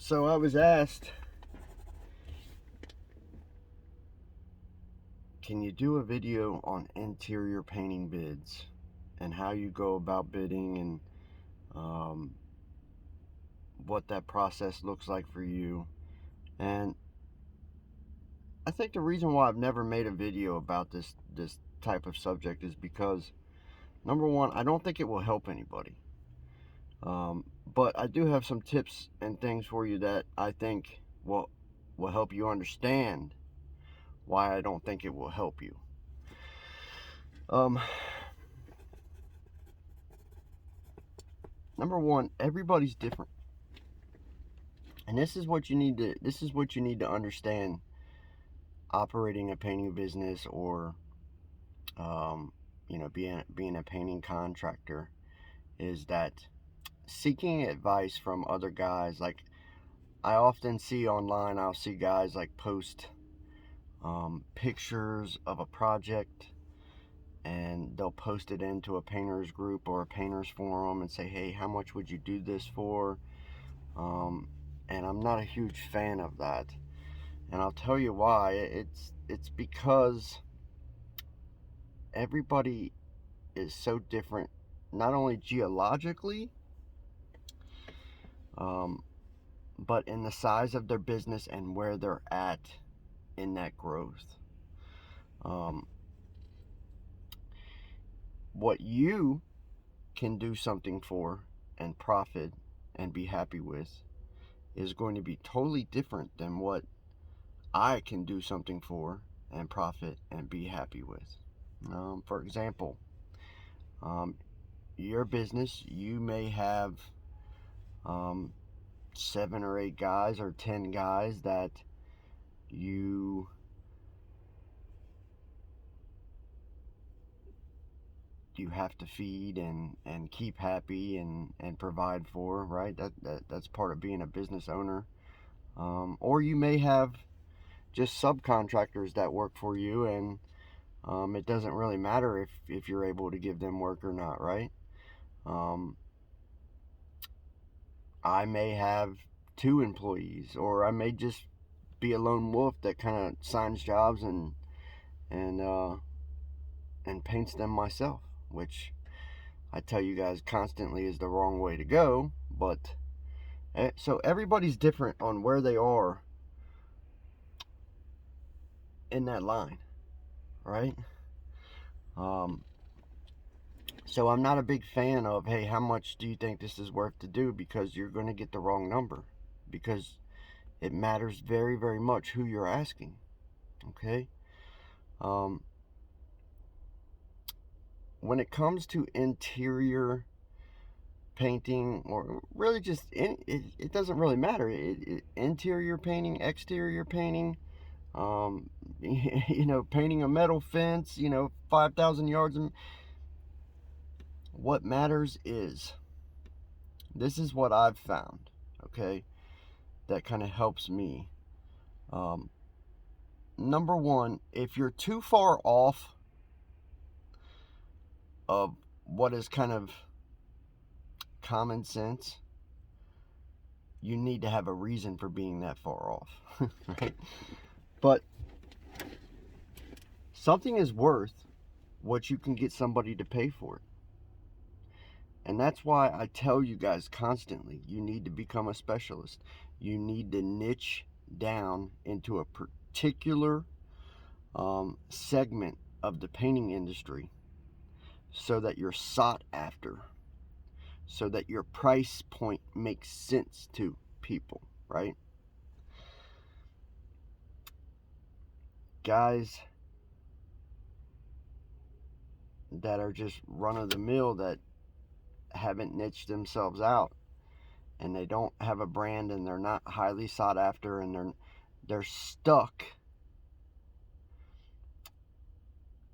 So I was asked, can you do a video on interior painting bids and how you go about bidding and um, what that process looks like for you? And I think the reason why I've never made a video about this type of subject is because, number one, I don't think it will help anybody. But I do have some tips and things for you that I think will help you understand why I don't think it will help you. Number one, everybody's different, and this is what you need to understand operating a painting business, or being a painting contractor, is that seeking advice from other guys. Like, I often see online, I'll see guys like post pictures of a project, and they'll post it into a painters group or a painters forum and say, hey, how much would you do this for? And I'm not a huge fan of that, and I'll tell you why. It's because everybody is so different, not only geologically, but in the size of their business and where they're at in that growth. What you can do something for and profit and be happy with is going to be totally different than what I can do something for and profit and be happy with. For example, your business, you may have 7 or 8 guys or 10 guys that you have to feed and keep happy and provide for, right? That's part of being a business owner. Or you may have just subcontractors that work for you, and it doesn't really matter if you're able to give them work or not, right? I may have 2 employees, or I may just be a lone wolf that kind of signs jobs and paints them myself, which I tell you guys constantly is the wrong way to go. But so everybody's different on where they are in that line, right? So I'm not a big fan of, hey, how much do you think this is worth to do? Because you're going to get the wrong number, because it matters very, very much who you're asking. Okay. When it comes to interior painting, or really just it doesn't really matter. Interior painting, exterior painting, painting a metal fence, 5,000 yards. What matters is, this is what I've found, okay, that kind of helps me. Number one, if you're too far off of what is kind of common sense, you need to have a reason for being that far off, right? But something is worth what you can get somebody to pay for it. And that's why I tell you guys constantly, you need to become a specialist. You need to niche down into a particular segment of the painting industry, so that you're sought after, so that your price point makes sense to people, right? Guys that are just run of the mill, that haven't niched themselves out, and they don't have a brand, and they're not highly sought after, and they're stuck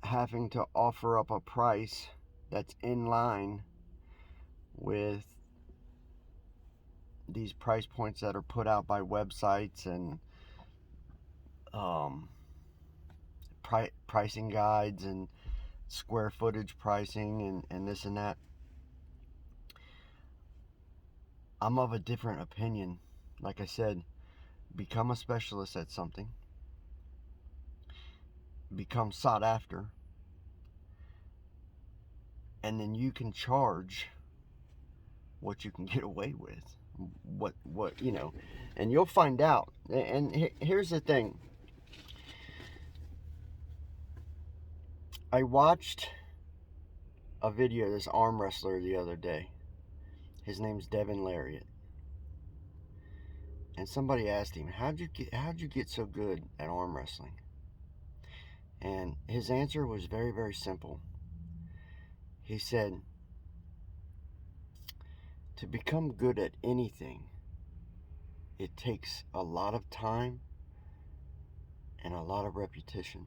having to offer up a price that's in line with these price points that are put out by websites and pricing guides and square footage pricing and this and that. I'm of a different opinion, like I said, become a specialist at something, become sought after, and then you can charge what you can get away with. What you know, and you'll find out. And here's the thing. I watched a video of this arm wrestler the other day. His name's Devin Lariat. And somebody asked him, how'd you get so good at arm wrestling? And his answer was very, very simple. He said, to become good at anything, it takes a lot of time and a lot of repetition.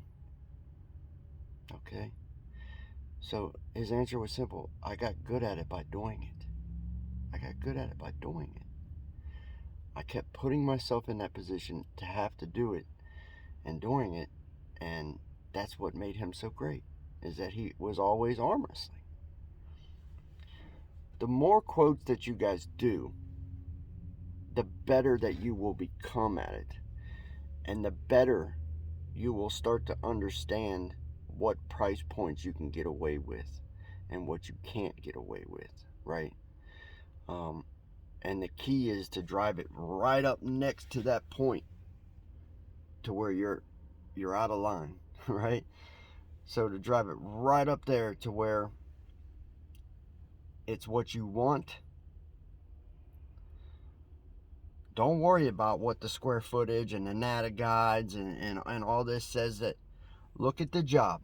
Okay? So his answer was simple. I got good at it by doing it. I got good at it by doing it. I kept putting myself in that position to have to do it and doing it, and that's what made him so great, is that he was always arm wrestling. The more quotes that you guys do, the better that you will become at it, and the better you will start to understand what price points you can get away with and what you can't get away with, right? And the key is to drive it right up next to that point to where you're out of line, right? So to drive it right up there to where it's what you want. Don't worry about what the square footage and the NADA guides and all this says. That look at the job.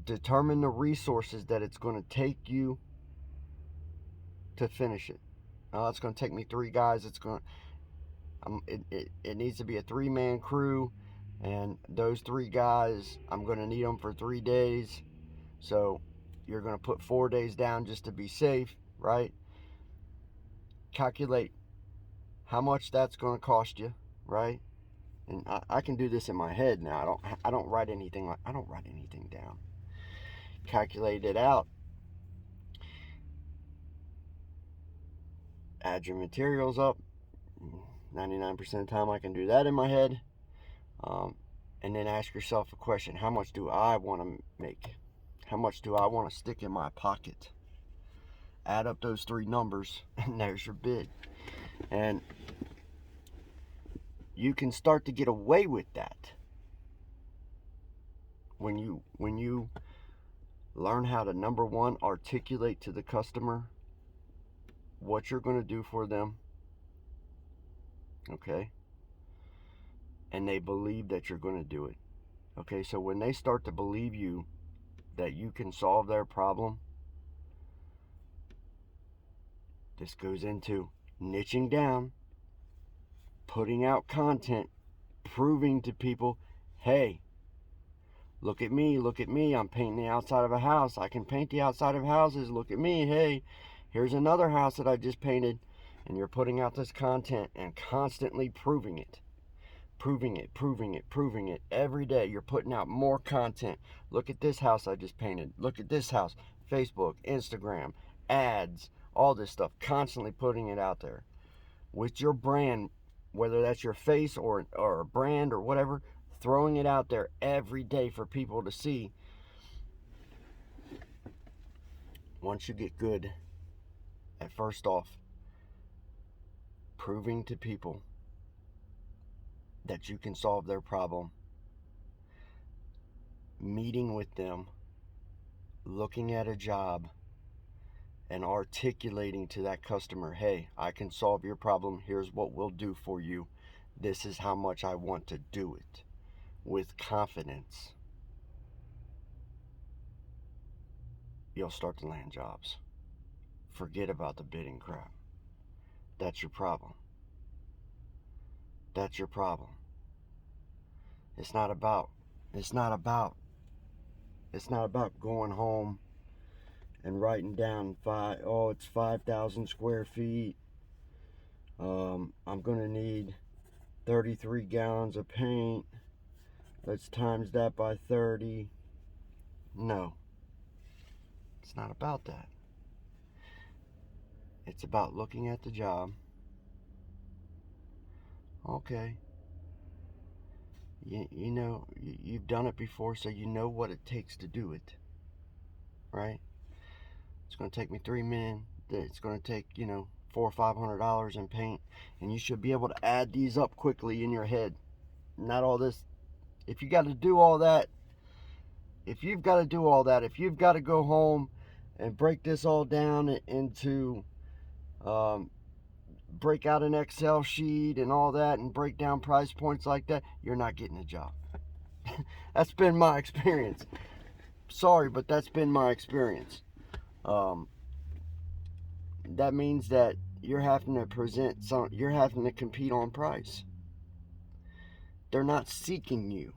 Determine the resources that it's going to take you to finish it. It's going to take me 3 guys. It needs to be a 3-man crew, and those 3 guys, I'm going to need them for 3 days. So you're going to put 4 days down just to be safe, right? Calculate how much that's going to cost you, right? And I can do this in my head now. I don't write anything down. Calculate it out. Add your materials up. 99% of the time I can do that in my head. And then ask yourself a question. How much do I want to make? How much do I want to stick in my pocket? Add up those 3 numbers, and there's your bid. And you can start to get away with that when you learn how to, number one, articulate to the customer what you're going to do for them, okay? And they believe that you're going to do it, okay? So when they start to believe you that you can solve their problem, this goes into niching down, putting out content, proving to people, hey, look at me, I'm painting the outside of a house. I can paint the outside of houses. Look at me, hey, here's another house that I just painted. And you're putting out this content and constantly proving it. Proving it. Every day you're putting out more content. Look at this house I just painted. Look at this house. Facebook, Instagram, ads, all this stuff. Constantly putting it out there. With your brand, whether that's your face or a brand or whatever, throwing it out there every day for people to see. Once you get good at, first off, proving to people that you can solve their problem, meeting with them, looking at a job, and articulating to that customer, hey, I can solve your problem. Here's what we'll do for you. This is how much I want to do it. With confidence, you'll start to land jobs. Forget about the bidding crap. That's your problem. That's your problem. It's not about going home and writing down it's 5,000 square feet. I'm gonna need 33 gallons of paint. Let's times that by 30. No, it's not about that. It's about looking at the job. Okay, you know, you've done it before, so you know what it takes to do it, right? It's going to take me 3 men. It's going to take, $400 or $500 in paint, and you should be able to add these up quickly in your head. Not all this. If you got to do all that, if you've got to do all that, if you've got to go home and break this all down into, break out an Excel sheet and all that, and break down price points like that, you're not getting a job. That's been my experience. Sorry, but that's been my experience. That means that you're having to you're having to compete on price. They're not seeking you.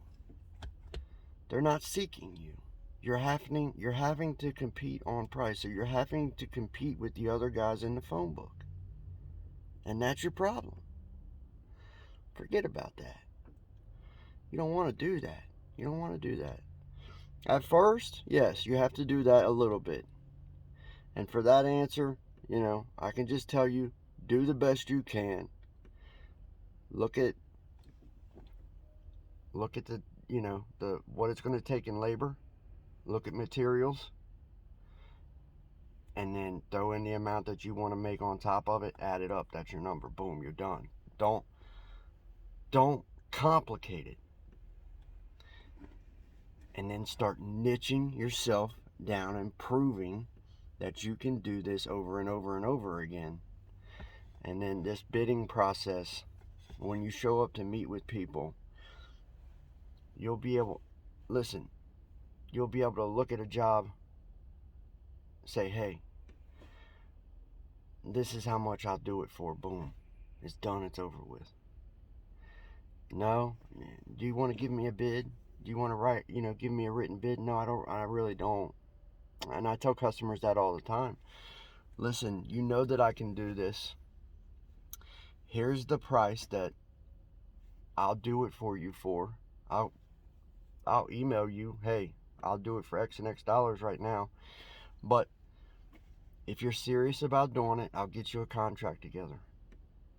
They're not seeking you. You're having to compete on price, or you're having to compete with the other guys in the phone book. And that's your problem. Forget about that. You don't want to do that. You don't want to do that. At first, yes, you have to do that a little bit. And for that answer, I can just tell you, do the best you can. Look at the what it's going to take in labor. Look at materials, and then throw in the amount that you want to make on top of it. Add it up. That's your number. Boom, you're done. Don't complicate it. And then start niching yourself down and proving that you can do this over and over and over again. And then this bidding process, when you show up to meet with people, you'll be able to look at a job, say, hey, this is how much I'll do it for. Boom. It's done. It's over with. No? Do you want to give me a bid? Do you want to give me a written bid? No, I don't. I really don't. And I tell customers that all the time. Listen, you know that I can do this. Here's the price that I'll do it for you for. I'll email you, hey, I'll do it for X and X dollars right now. But if you're serious about doing it, I'll get you a contract together.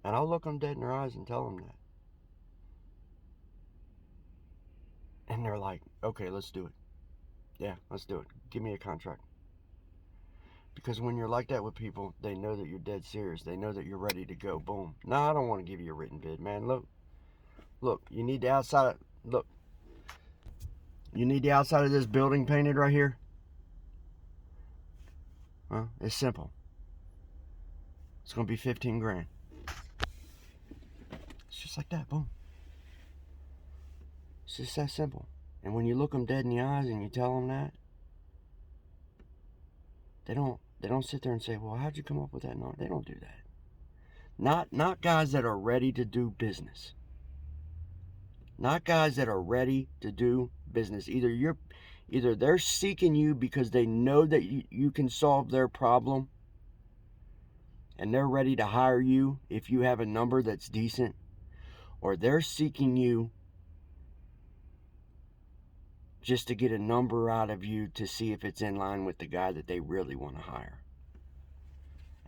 And I'll look them dead in their eyes and tell them that. And they're like, okay, let's do it. Yeah, let's do it. Give me a contract. Because when you're like that with people, they know that you're dead serious. They know that you're ready to go. Boom. No, I don't want to give you a written bid, man. Look, you need the outside. Look, you need the outside of this building painted right here. It's simple. It's going to be 15 grand. It's just like that. Boom. It's just that simple. And when you look them dead in the eyes and you tell them that, they don't sit there and say, well, how'd you come up with that number? They don't do that. Not guys that are ready to do business. Not guys that are ready to do business. Either they're seeking you because they know that you can solve their problem, and they're ready to hire you if you have a number that's decent, or they're seeking you just to get a number out of you to see if it's in line with the guy that they really want to hire.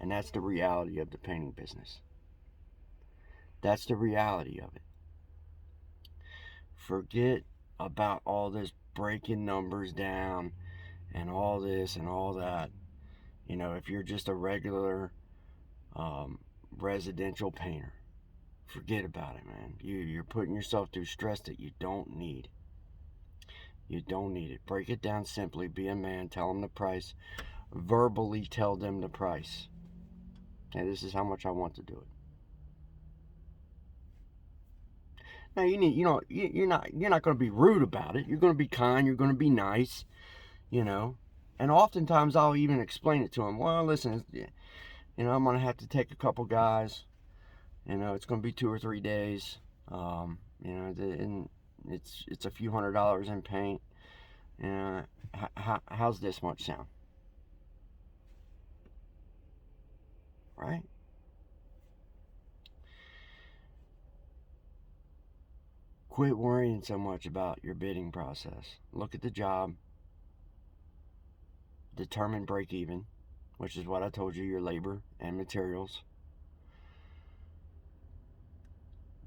And that's the reality of the painting business. That's the reality of it. Forget about all this breaking numbers down and all this and all that. If you're just a regular residential painter, forget about it, man. You're putting yourself through stress that you don't need. You don't need it. Break it down simply. Be a man. Tell them the price. Verbally tell them the price. Hey, this is how much I want to do it. Now you're not going to be rude about it. You're going to be kind. You're going to be nice. And oftentimes I'll even explain it to them. Well, listen, I'm going to have to take a couple guys. It's going to be 2 or 3 days. And it's a few $100s in paint. How's this much sound? Right? Quit worrying so much about your bidding process. Look at the job. Determine break even. which is what I told you, your labor and materials.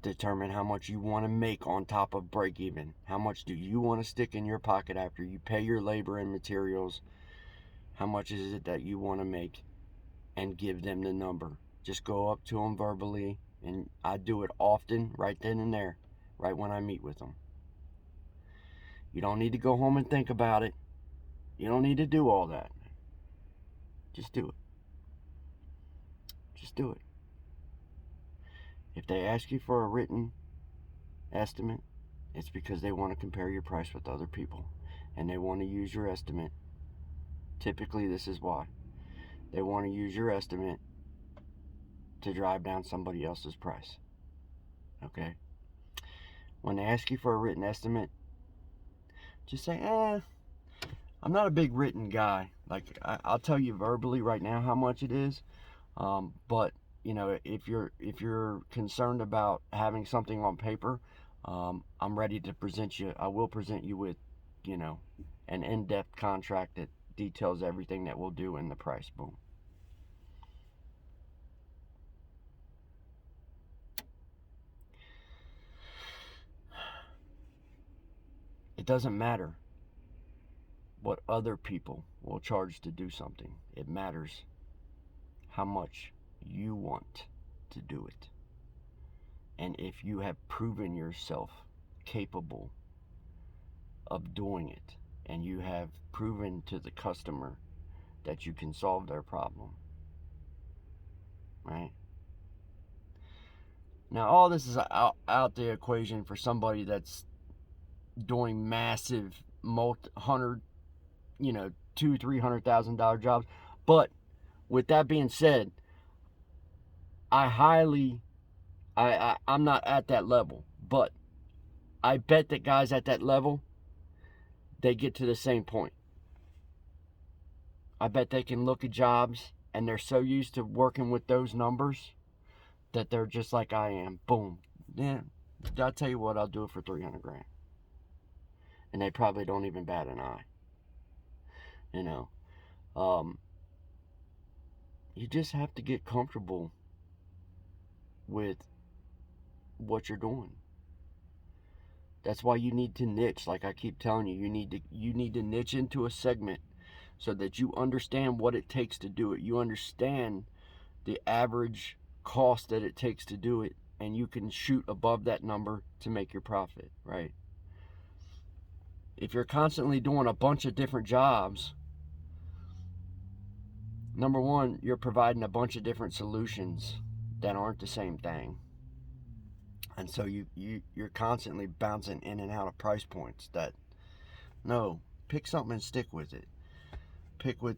Determine how much you want to make on top of break even. How much do you want to stick in your pocket after you pay your labor and materials? How much is it that you want to make? And give them the number. Just go up to them verbally, and I do it often, right then and there, right when I meet with them. You don't need to go home and think about it. You don't need to do all that. Just do it. Just do it. If they ask you for a written estimate, it's because they want to compare your price with other people, and they want to use your estimate. Typically, this is why. They want to use your estimate to drive down somebody else's price. Okay? When they ask you for a written estimate, just say, I'm not a big written guy. Like, I'll tell you verbally right now how much it is. But you know, if you're concerned about having something on paper, I'm ready to present you. I will present you with, you know, an in-depth contract that details everything that we'll do in the price. Boom. It doesn't matter what other people will charge to do something. It matters how much you want to do it. And if you have proven yourself capable of doing it, and you have proven to the customer that you can solve their problem, right? Now, all this is out the equation for somebody that's doing massive hundred, you know, $200,000-$300,000 jobs. But with that being said, I'm not at that level, but I bet that guys at that level, they get to the same point. I bet they can look at jobs and they're so used to working with those numbers that they're just like I am. Boom. Yeah, I'll tell you what, I'll do it for 300 grand. And they probably don't even bat an eye. You know, you just have to get comfortable with what you're doing. That's why you need to niche. Like I keep telling you, you need to niche into a segment so that you understand what it takes to do it. You understand the average cost that it takes to do it, and you can shoot above that number to make your profit, right? If you're constantly doing a bunch of different jobs, number one, you're providing a bunch of different solutions that aren't the same thing. And so you're constantly bouncing in and out of price points that, no, pick something and stick with it. Pick with,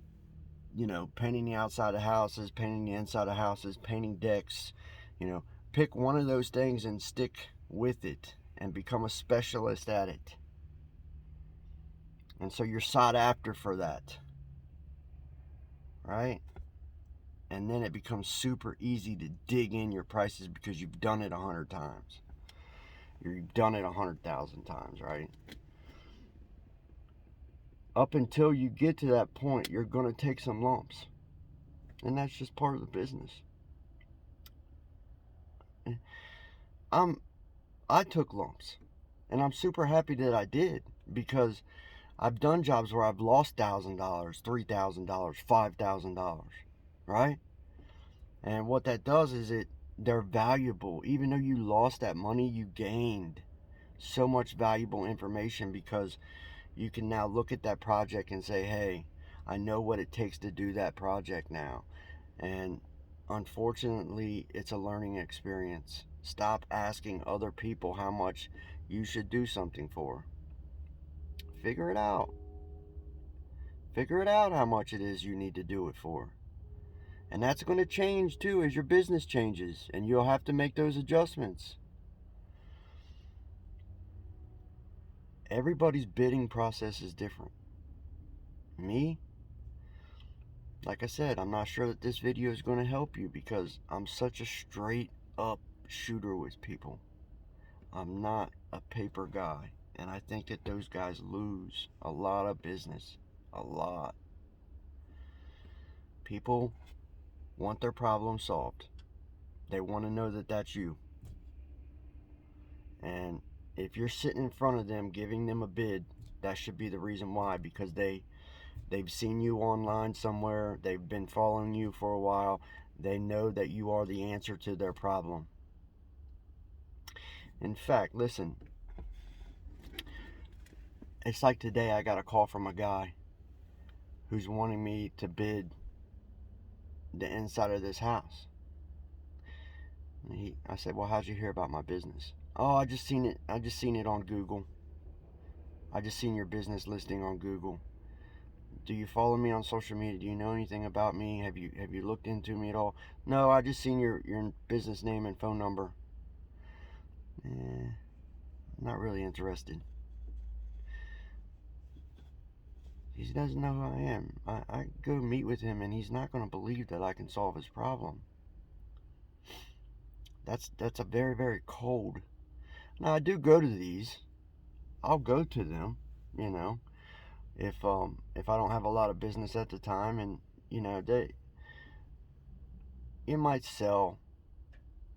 you know, painting the outside of houses, painting the inside of houses, painting decks, you know, pick one of those things and stick with it and become a specialist at it. And so you're sought after for that, right? And then it becomes super easy to dig in your prices because you've done it 100 times. You've done it 100,000 times, right? Up until you get to that point, you're going to take some lumps. And that's just part of the business. I took lumps. And I'm super happy that I did, because I've done jobs where I've lost $1,000, $3,000, $5,000, right? And what that does is they're valuable. Even though you lost that money, you gained so much valuable information, because you can now look at that project and say, hey, I know what it takes to do that project now. And unfortunately, it's a learning experience. Stop asking other people how much you should do something for. Figure it out. Figure it out how much it is you need to do it for. And that's going to change too as your business changes, and you'll have to make those adjustments. Everybody's bidding process is different. Me, like I said, I'm not sure that this video is going to help you, because I'm such a straight up shooter with people. I'm not a paper guy, and I think that those guys lose a lot of business. A lot. People want their problem solved. They want to know that that's you. And if you're sitting in front of them giving them a bid, that should be the reason why, because they've seen you online somewhere, they've been following you for a while, they know that you are the answer to their problem. In fact, listen, it's like today I got a call from a guy who's wanting me to bid the inside of this house. I said, well, how'd you hear about my business? Oh, I just seen it on Google. I just seen your business listing on Google. Do you follow me on social media? Do you know anything about me? Have you looked into me at all? No, I just seen your business name and phone number. I'm not really interested. He doesn't know who I am. I go meet with him and he's not going to believe that I can solve his problem. That's a very, very cold. Now I do go to these. I'll go to them, you know, if I don't have a lot of business at the time, and you might sell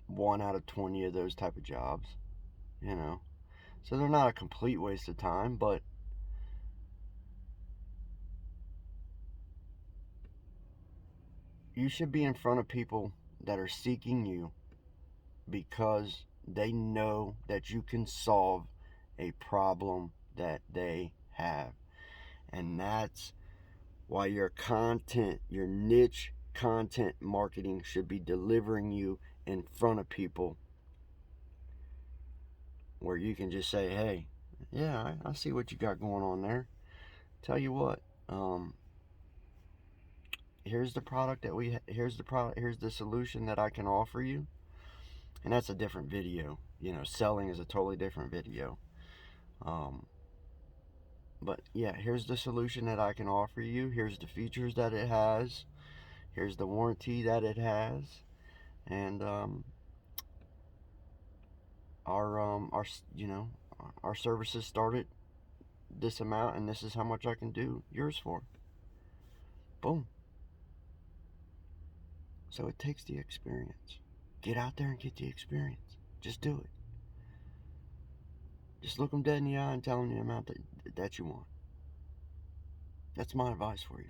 1 out of 20 of those type of jobs, you know. So they're not a complete waste of time, but you should be in front of people that are seeking you because they know that you can solve a problem that they have. And that's why your content, your niche content marketing should be delivering you in front of people where you can just say, hey, yeah, I see what you got going on there. Tell you what, here's the product here's the solution that I can offer you. And that's a different video. Selling is a totally different video. But yeah, here's the solution that I can offer you. Here's the features that it has. Here's the warranty that it has. And our services start at this amount, and this is how much I can do yours for. Boom. So it takes the experience. Get out there and get the experience. Just do it. Just look them dead in the eye and tell them the amount that you want. That's my advice for you.